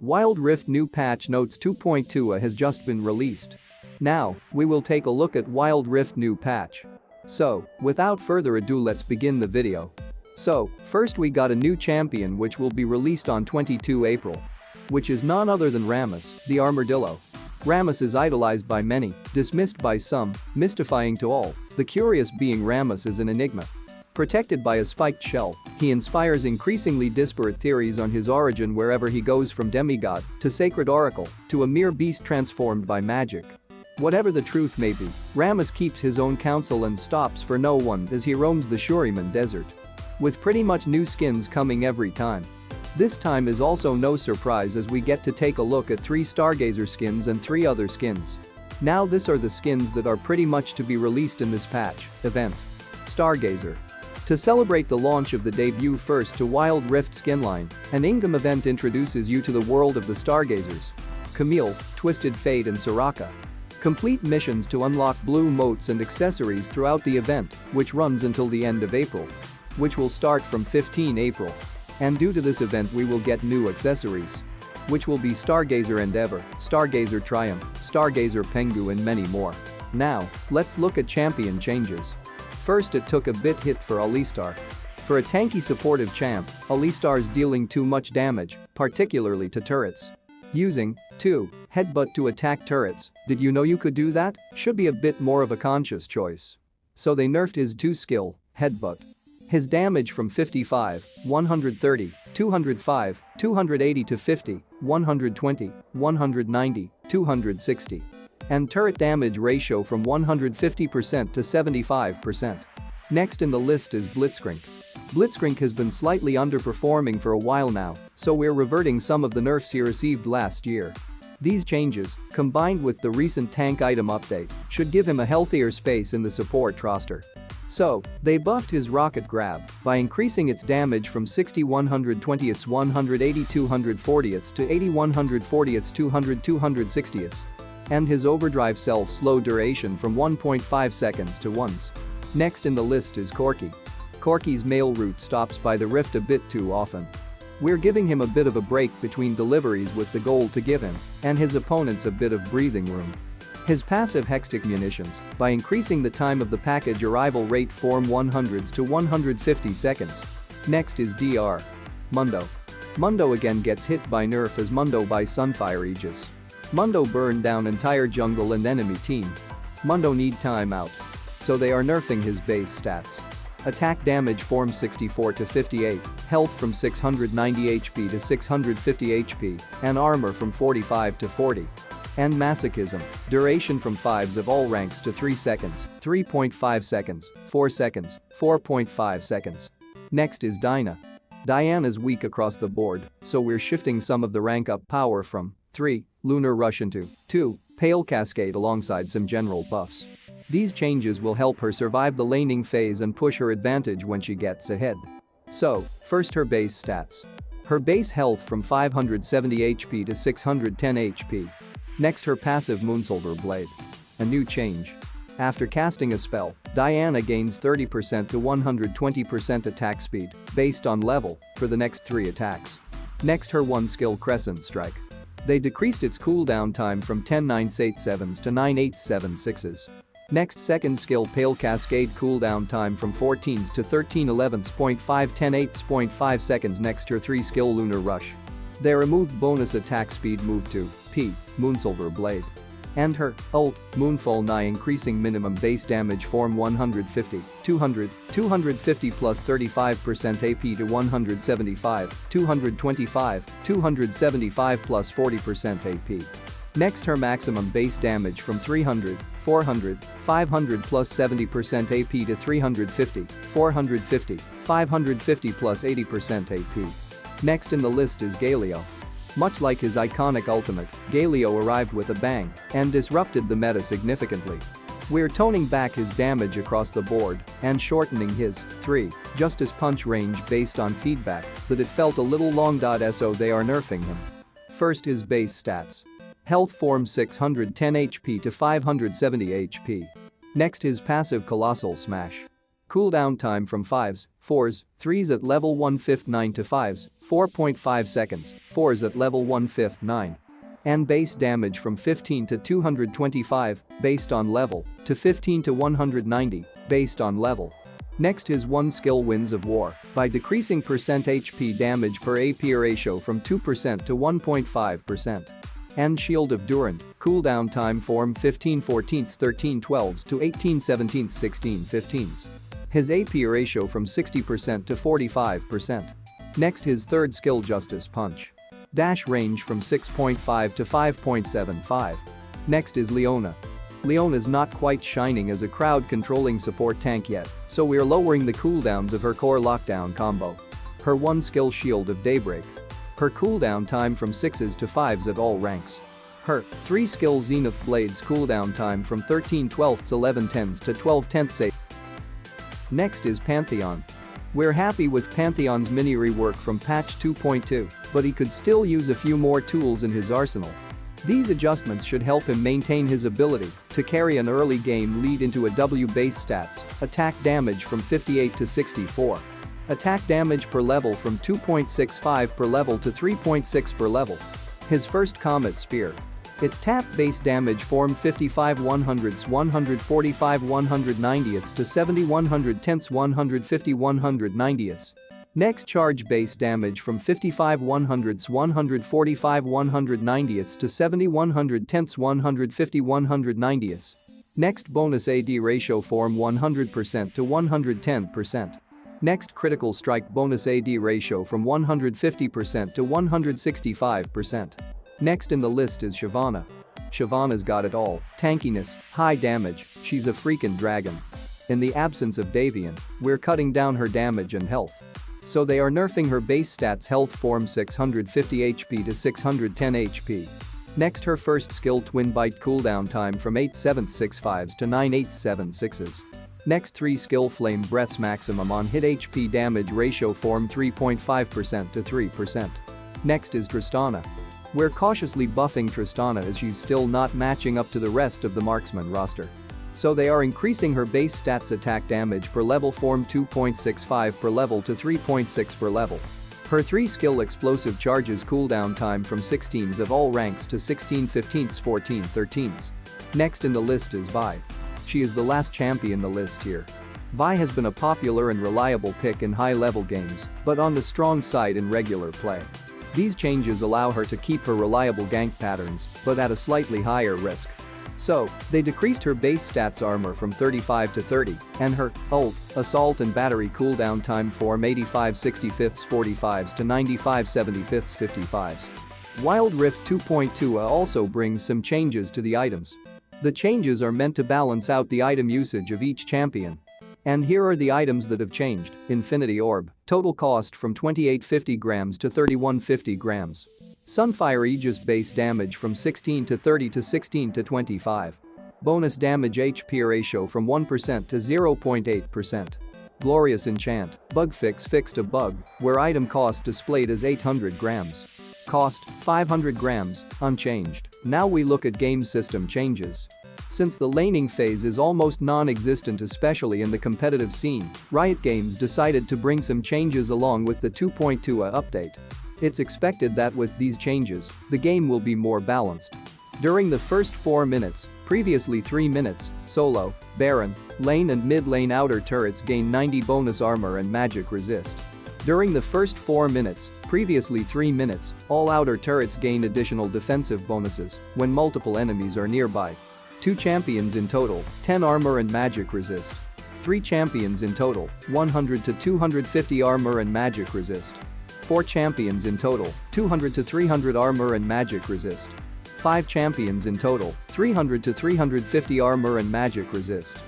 Wildrift new patch notes 2.2 has just been released. Now, we will take a look at Wildrift new patch. So, without further ado, let's begin the video. So, first we got a new champion which will be released on 22 April. Which is none other than Rammus, the armadillo. Rammus is idolized by many, dismissed by some, mystifying to all, the curious being Rammus is an enigma. Protected by a spiked shell, he inspires increasingly disparate theories on his origin wherever he goes, from demigod to sacred oracle to a mere beast transformed by magic. Whatever the truth may be, Rammus keeps his own counsel and stops for no one as he roams the Shuriman desert. With pretty much new skins coming every time. This time is also no surprise as we get to take a look at 3 Stargazer skins and 3 other skins. Now these are the skins that are pretty much to be released in this patch event. Stargazer. To celebrate the launch of the debut first to Wild Rift skin line, an in-game event introduces you to the world of the Stargazers. Camille, Twisted Fate and Soraka. Complete missions to unlock blue motes and accessories throughout the event, which runs until the end of April. Which will start from 15 April. And due to this event we will get new accessories. Which will be Stargazer Endeavor, Stargazer Triumph, Stargazer Pengu and many more. Now, let's look at champion changes. First, it took a bit hit for Alistar. For a tanky supportive champ, Alistar's dealing too much damage, particularly to turrets. Using 2 Headbutt to attack turrets, did you know you could do that? Should be a bit more of a conscious choice. So they nerfed his 2 skill, Headbutt. His damage from 55, 130, 205, 280 to 50, 120, 190, 260. And turret damage ratio from 150% to 75%. Next in the list is Blitzcrank. Blitzcrank has been slightly underperforming for a while now, so we're reverting some of the nerfs he received last year. These changes, combined with the recent tank item update, should give him a healthier space in the support roster. So, they buffed his rocket grab by increasing its damage from 60-120ths 180-240ths to 80-140ths 200-260ths. And his overdrive self-slow duration from 1.5 seconds to 1s. Next in the list is Corki. Corki's mail route stops by the rift a bit too often. We're giving him a bit of a break between deliveries with the goal to give him and his opponents a bit of breathing room. His passive Hextech Munitions, by increasing the time of the package arrival rate from 100s to 150 seconds. Next is Dr. Mundo. Mundo again gets hit by nerf as Mundo by Sunfire Aegis. Mundo burned down entire jungle and enemy team. Mundo need timeout. So they are nerfing his base stats. Attack damage from 64 to 58, health from 690 HP to 650 HP, and armor from 45 to 40. And Masochism, duration from 5s of all ranks to 3 seconds, 3.5 seconds, 4 seconds, 4.5 seconds. Next is Dinah. Diane is weak across the board, so we're shifting some of the rank up power from 3 Lunar Rush into 2 Pale Cascade alongside some general buffs. These changes will help her survive the laning phase and push her advantage when she gets ahead. So, first her base stats. Her base health from 570 HP to 610 HP. Next her passive Moonsilver Blade. A new change. After casting a spell, Diana gains 30% to 120% attack speed, based on level, for the next 3 attacks. Next her 1 skill Crescent Strike. They decreased its cooldown time from 10-9-8-7s to 9-8-7-6s. Next second skill Pale Cascade cooldown time from 14s to 13-11.5-10-8.5 seconds. Next her 3 skill Lunar Rush. They removed bonus attack speed move to P. Moonsilver Blade. And her ult, Moonfall 9, increasing minimum base damage from 150, 200, 250 plus 35% AP to 175, 225, 275 plus 40% AP. Next her maximum base damage from 300, 400, 500 plus 70% AP to 350, 450, 550 plus 80% AP. Next in the list is Galio. Much like his iconic ultimate, Galio arrived with a bang and disrupted the meta significantly. We're toning back his damage across the board and shortening his 3 Justice Punch range based on feedback that it felt a little long. So they are nerfing him. First his base stats. Health from 610 HP to 570 HP. Next his passive Colossal Smash. Cooldown time from 5s, 4s, 3s at level 1 59 to 5s, 4.5 seconds, 4s at level 1/5 9. And base damage from 15 to 225, based on level, to 15 to 190, based on level. Next his 1 skill Winds of War, by decreasing % HP damage per AP ratio from 2% to 1.5%. And Shield of Durand, cooldown time form 15 14ths 13 12s to 18 17ths 16 15ths. His AP ratio from 60% to 45%. Next his 3rd skill Justice Punch. Dash range from 6.5 to 5.75. Next is Leona. Leona's not quite shining as a crowd-controlling support tank yet, so we're lowering the cooldowns of her core lockdown combo. Her 1 skill Shield of Daybreak. Her cooldown time from 6s to 5s at all ranks. Her 3 skill Zenith Blade's cooldown time from 13 12ths 11 10ths to 12 10ths. Next is Pantheon. We're happy with Pantheon's mini rework from patch 2.2, but he could still use a few more tools in his arsenal. These adjustments should help him maintain his ability to carry an early game lead into a W base stats, attack damage from 58 to 64. Attack damage per level from 2.65 per level to 3.6 per level. His first Comet Spear. Its tap base damage form 55 100ths 145 190ths to 70 110ths 150 190ths. Next charge base damage from 55 100ths 145 190ths to 70 110ths 150 190ths. Next bonus AD ratio form 100% to 110%. Next critical strike bonus AD ratio from 150% to 165%. Next in the list is Shyvana. Shyvana's got it all, tankiness, high damage, she's a freaking dragon. In the absence of Davian, we're cutting down her damage and health. So they are nerfing her base stats health form 650 HP to 610 HP. Next her first skill Twin Bite cooldown time from 8 7 6 5s to 9 8 7 6s. Next 3 skill Flame Breath's maximum on hit HP damage ratio form 3.5% to 3%. Next is Tristana. We're cautiously buffing Tristana as she's still not matching up to the rest of the marksman roster. So they are increasing her base stats attack damage per level form 2.65 per level to 3.6 per level. Her 3 skill Explosive Charges cooldown time from 16s of all ranks to 16 15ths 14 13ths. Next in the list is Vi. She is the last champion in the list here. Vi has been a popular and reliable pick in high-level games, but on the strong side in regular play. These changes allow her to keep her reliable gank patterns, but at a slightly higher risk. So, they decreased her base stats armor from 35 to 30, and her ult, assault and battery cooldown time form 85 65ths 45s to 95 75ths 55s. Wild Rift 2.2 also brings some changes to the items. The changes are meant to balance out the item usage of each champion. And here are the items that have changed. Infinity Orb, total cost from 2850 grams to 3150 grams. Sunfire Aegis base damage from 16 to 30 to 16 to 25. Bonus damage HP ratio from 1% to 0.8%. Glorious Enchant, bug fixed a bug, where item cost displayed as 800 grams. Cost, 500 grams, unchanged. Now we look at game system changes. Since the laning phase is almost non-existent especially in the competitive scene, Riot Games decided to bring some changes along with the 2.2 update. It's expected that with these changes, the game will be more balanced. During the first 4 minutes, previously 3 minutes, solo, Baron, lane and mid lane outer turrets gain 90 bonus armor and magic resist. During the first 4 minutes, previously 3 minutes, all outer turrets gain additional defensive bonuses when multiple enemies are nearby. 2 champions in total, 10 armor and magic resist. 3 champions in total, 100 to 250 armor and magic resist. 4 champions in total, 200 to 300 armor and magic resist. 5 champions in total, 300 to 350 armor and magic resist.